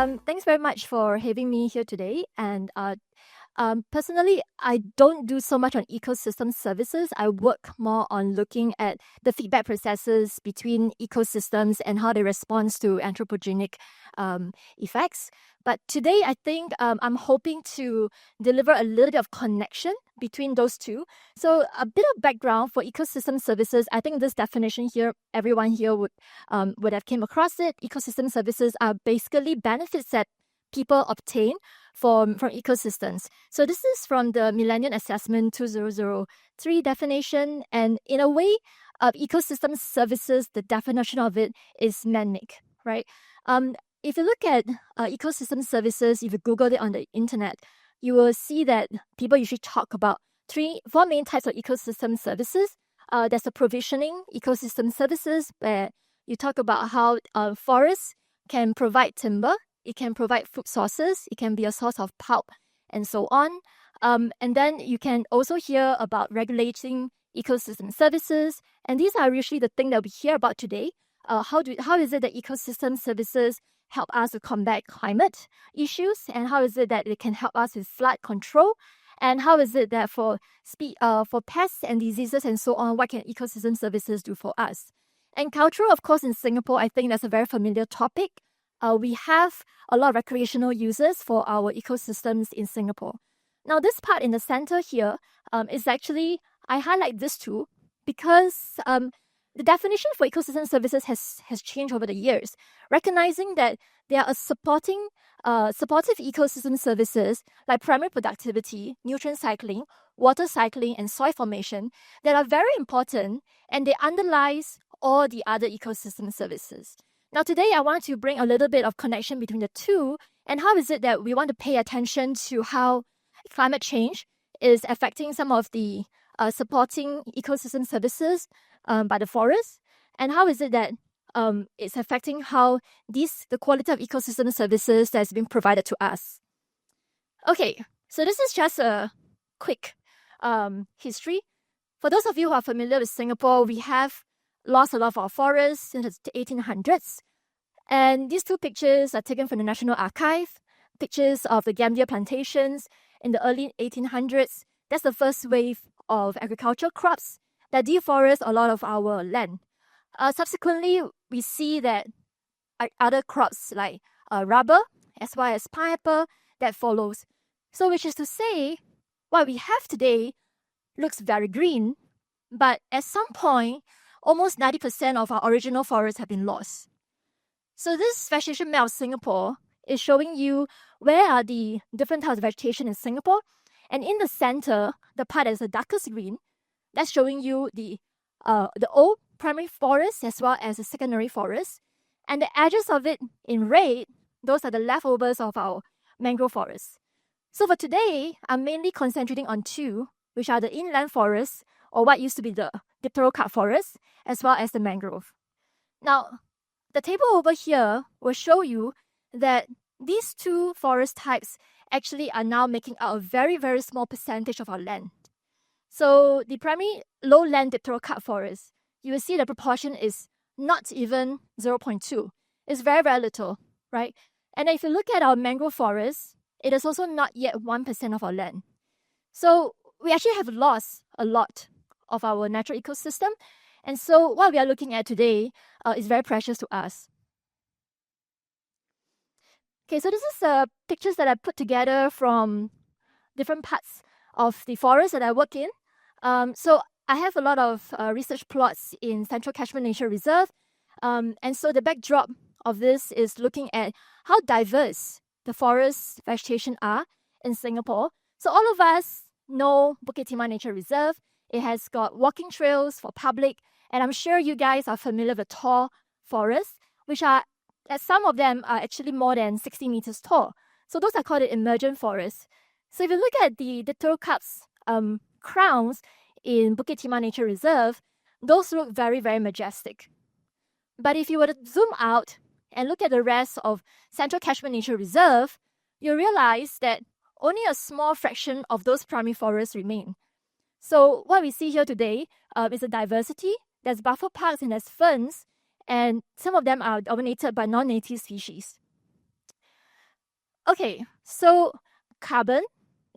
Thanks very much for having me here today. And personally, I don't do so much on ecosystem services. I work more on looking at the feedback processes between ecosystems and how they respond to anthropogenic effects. But today, I think I'm hoping to deliver a little bit of connection between those two. So a bit of background for ecosystem services. I think this definition here, everyone here would have came across it. Ecosystem services are basically benefits that people obtain from ecosystems. So this is from the Millennium Assessment 2003 definition. And in a way, ecosystem services, the definition of it is man-made, right? If you look at ecosystem services, if you Google it on the internet, you will see that people usually talk about four main types of ecosystem services. There's the provisioning ecosystem services, where you talk about how forests can provide timber, it can provide food sources, it can be a source of pulp, and so on. And then you can also hear about regulating ecosystem services, and these are usually the thing that we hear about today. How is it that ecosystem services help us to combat climate issues, and how is it that it can help us with flood control, and how is it that for pests and diseases and so on, what can ecosystem services do for us? And cultural, of course, in Singapore, I think that's a very familiar topic. We have a lot of recreational uses for our ecosystems in Singapore. Now, this part in the center here is actually, I highlight this too, because the definition for ecosystem services has changed over the years, recognizing that there are supportive ecosystem services like primary productivity, nutrient cycling, water cycling, and soil formation that are very important, and they underlies all the other ecosystem services. Now, today, I want to bring a little bit of connection between the two, and how is it that we want to pay attention to how climate change is affecting some of the supporting ecosystem services by the forest, and how is it that it's affecting how the quality of ecosystem services that's being provided to us. Okay, so this is just a quick history. For those of you who are familiar with Singapore, we have lost a lot of our forests since the 1800s. And these two pictures are taken from the National Archive, pictures of the Gambia plantations in the early 1800s. That's the first wave of agricultural crops that deforest a lot of our land. Subsequently, we see that other crops like rubber, as well as pineapple, that follows. So which is to say, what we have today looks very green, but at some point, almost 90% of our original forests have been lost. So this vegetation map of Singapore is showing you where are the different types of vegetation in Singapore. And in the center, the part that is the darkest green, that's showing you the old primary forest as well as the secondary forest. And the edges of it in red, those are the leftovers of our mangrove forests. So for today, I'm mainly concentrating on two, which are the inland forests, or what used to be the dipterocarp forest, as well as the mangrove. Now, the table over here will show you that these two forest types actually are now making up a very, very small percentage of our land. So the primary lowland dipterocarp forest, you will see the proportion is not even 0.2. It's very, very little, right? And if you look at our mangrove forest, it is also not yet 1% of our land. So we actually have lost a lot of our natural ecosystem. And so what we are looking at today is very precious to us. Okay, so this is pictures that I put together from different parts of the forest that I work in. So I have a lot of research plots in Central Catchment Nature Reserve. And so the backdrop of this is looking at how diverse the forest vegetation are in Singapore. So all of us know Bukit Timah Nature Reserve. It has got walking trails for public, and I'm sure you guys are familiar with tall forests, which are, some of them are actually more than 60 meters tall. So those are called the emergent forests. So if you look at the dipterocarp's crowns in Bukit Timah Nature Reserve, those look very, very majestic. But if you were to zoom out and look at the rest of Central Catchment Nature Reserve, you realize that only a small fraction of those primary forests remain. So what we see here today is a diversity. There's buffer parks and there's ferns, and some of them are dominated by non-native species. Okay, so carbon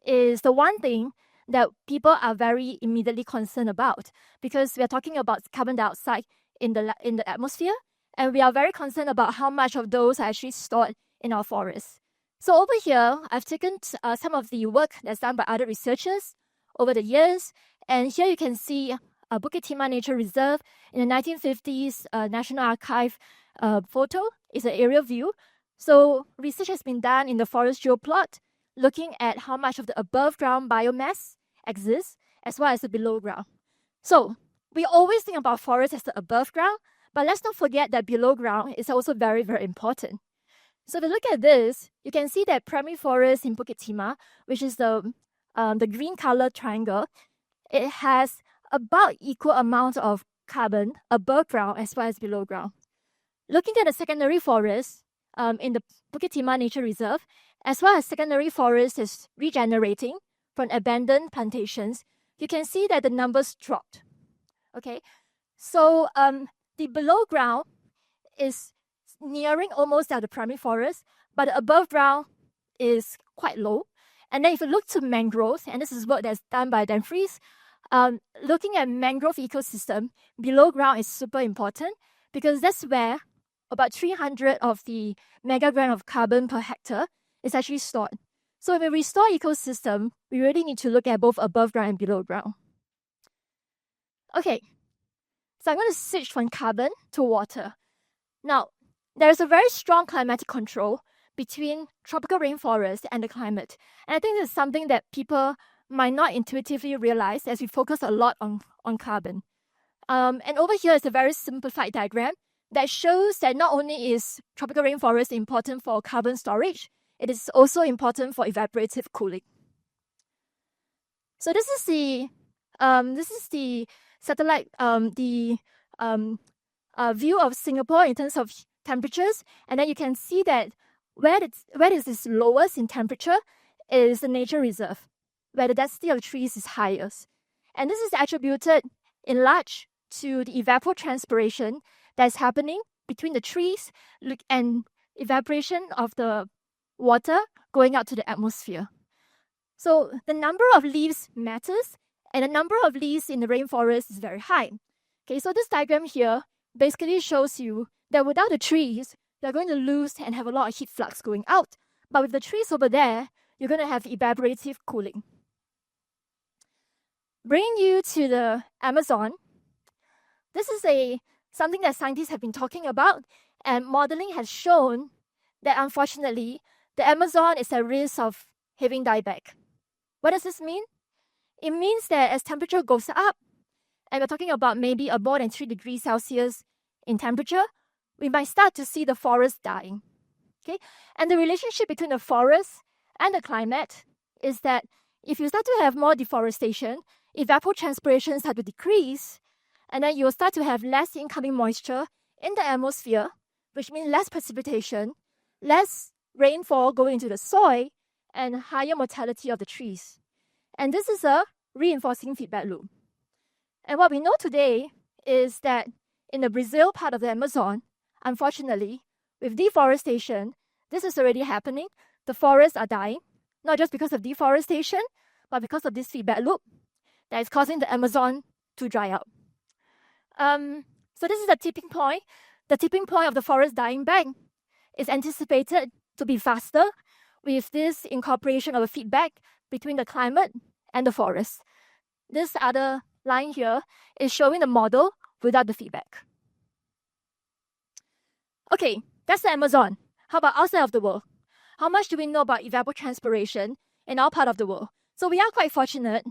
is the one thing that people are very immediately concerned about, because we are talking about carbon dioxide in the atmosphere, and we are very concerned about how much of those are actually stored in our forests. So over here, I've taken some of the work that's done by other researchers over the years, and here you can see Bukit Timah Nature Reserve in the 1950s National Archive photo. Is an aerial view. So research has been done in the forest geoplot, looking at how much of the above ground biomass exists, as well as the below ground. So we always think about forest as the above ground, but let's not forget that below ground is also very, very important. So if you look at this, you can see that primary forest in Bukit Timah, which is the green color triangle, it has about equal amount of carbon above ground as well as below ground. Looking at the secondary forest in the Bukit Timah Nature Reserve, as well as secondary forest is regenerating from abandoned plantations, you can see that the numbers dropped. Okay, so the below ground is nearing almost at the primary forest, but the above ground is quite low. And then if you look to mangrove, and this is work that's done by Danfries, looking at mangrove ecosystem, below ground is super important, because that's where about 300 of the megagram of carbon per hectare is actually stored. So when we restore ecosystem, we really need to look at both above ground and below ground. Okay, so I'm going to switch from carbon to water. Now, there's a very strong climatic control between tropical rainforest and the climate. And I think this is something that people might not intuitively realize as we focus a lot on carbon. And over here is a very simplified diagram that shows that not only is tropical rainforest important for carbon storage, it is also important for evaporative cooling. So this is the satellite view of Singapore in terms of temperatures, and then you can see that where it is lowest in temperature is the nature reserve, where the density of trees is highest, and this is attributed in large to the evapotranspiration that's happening between the trees and evaporation of the water going out to the atmosphere. So the number of leaves matters, and the number of leaves in the rainforest is very high. Okay, so this diagram here basically shows you that without the trees, you're going to lose and have a lot of heat flux going out. But with the trees over there, you're going to have evaporative cooling. Bringing you to the Amazon, this is something that scientists have been talking about, and modeling has shown that unfortunately, the Amazon is at risk of having dieback. What does this mean? It means that as temperature goes up, and we're talking about maybe a more than 3 degrees Celsius in temperature, we might start to see the forest dying. Okay? And the relationship between the forest and the climate is that if you start to have more deforestation, evapotranspiration starts to decrease, and then you'll start to have less incoming moisture in the atmosphere, which means less precipitation, less rainfall going into the soil, and higher mortality of the trees. And this is a reinforcing feedback loop. And what we know today is that in the Brazil part of the Amazon, unfortunately, with deforestation, this is already happening. The forests are dying, not just because of deforestation, but because of this feedback loop that is causing the Amazon to dry out. So this is the tipping point. The tipping point of the forest dying back is anticipated to be faster with this incorporation of a feedback between the climate and the forest. This other line here is showing the model without the feedback. Okay, that's the Amazon. How about outside of the world? How much do we know about evapotranspiration in our part of the world? So we are quite fortunate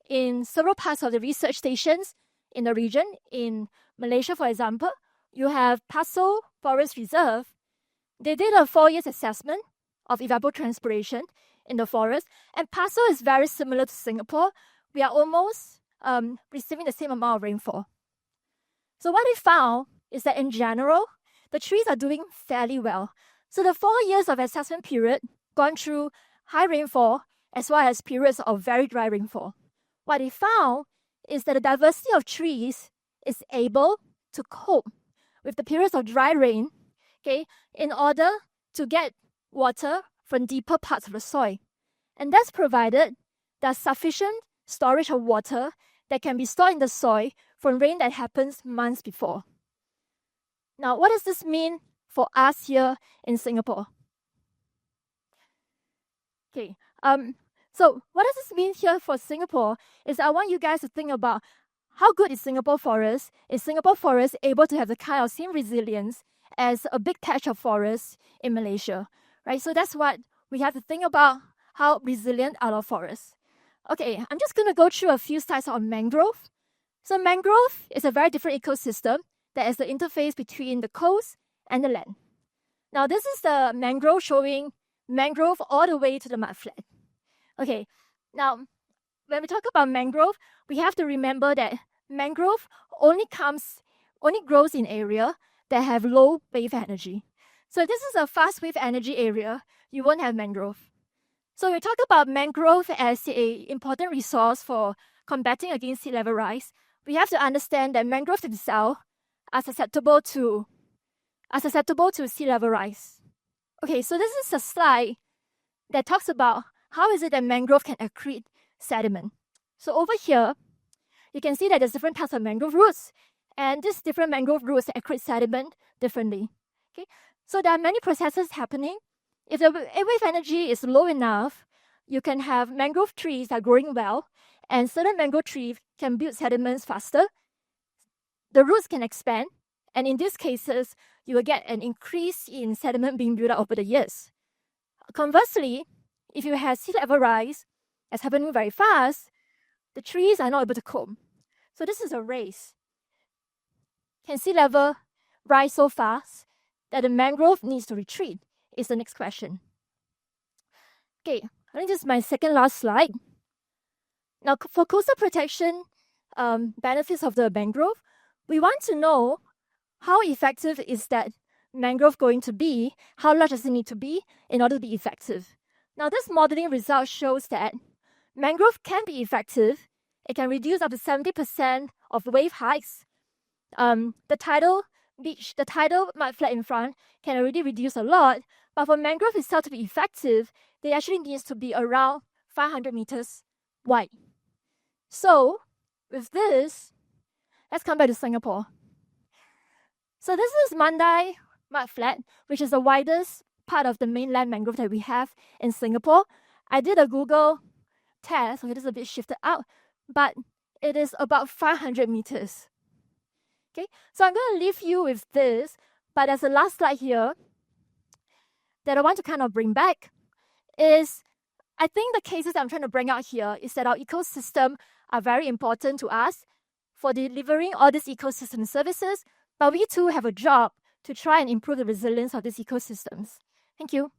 in several parts of the research stations in the region. In Malaysia, for example, you have Paso Forest Reserve. They did a 4-year assessment of evapotranspiration in the forest, and Paso is very similar to Singapore. We are almost receiving the same amount of rainfall. So what they found is that in general, the trees are doing fairly well. So the 4 years of assessment period gone through high rainfall as well as periods of very dry rainfall. What they found is that the diversity of trees is able to cope with the periods of dry rain, okay, in order to get water from deeper parts of the soil. And that's provided there's sufficient storage of water that can be stored in the soil from rain that happens months before. Now, what does this mean for us here in Singapore? Okay, so what does this mean here for Singapore is I want you guys to think about how good is Singapore forest? Is Singapore forest able to have the kind of same resilience as a big patch of forest in Malaysia, right? So that's what we have to think about, how resilient are our forests. Okay, I'm just going to go through a few slides on mangrove. So mangrove is a very different ecosystem that is the interface between the coast and the land. Now this is the mangrove showing mangrove all the way to the mudflat. Okay, now when we talk about mangrove, we have to remember that mangrove only grows in area that have low wave energy. So if this is a fast wave energy area, you won't have mangrove. So we talk about mangrove as an important resource for combating against sea level rise. We have to understand that mangroves themselves are susceptible to sea level rise. Okay, so this is a slide that talks about how is it that mangrove can accrete sediment. So over here, you can see that there's different types of mangrove roots, and these different mangrove roots accrete sediment differently. Okay, so there are many processes happening. If the wave energy is low enough, you can have mangrove trees that are growing well, and certain mangrove trees can build sediments faster. The roots can expand, and in these cases, you will get an increase in sediment being built up over the years. Conversely, if you have sea level rise that's happening very fast, the trees are not able to cope. So this is a race. Can sea level rise so fast that the mangrove needs to retreat? Is the next question. Okay, I think this is my second last slide. Now, for coastal protection benefits of the mangrove, we want to know how effective is that mangrove going to be, how large does it need to be in order to be effective. Now, this modeling result shows that mangrove can be effective. It can reduce up to 70% of wave heights. The tidal mudflat in front can already reduce a lot, but for mangrove itself to be effective, they actually needs to be around 500 meters wide. So, with this, let's come back to Singapore. So this is Mandai mudflat, which is the widest part of the mainland mangrove that we have in Singapore. I did a Google test, okay, this is a bit shifted out, but it is about 500 meters. Okay, so I'm going to leave you with this, but as a last slide here that I want to kind of bring back is, I think the cases I'm trying to bring out here is that our ecosystem are very important to us for delivering all these ecosystem services, but we too have a job to try and improve the resilience of these ecosystems. Thank you.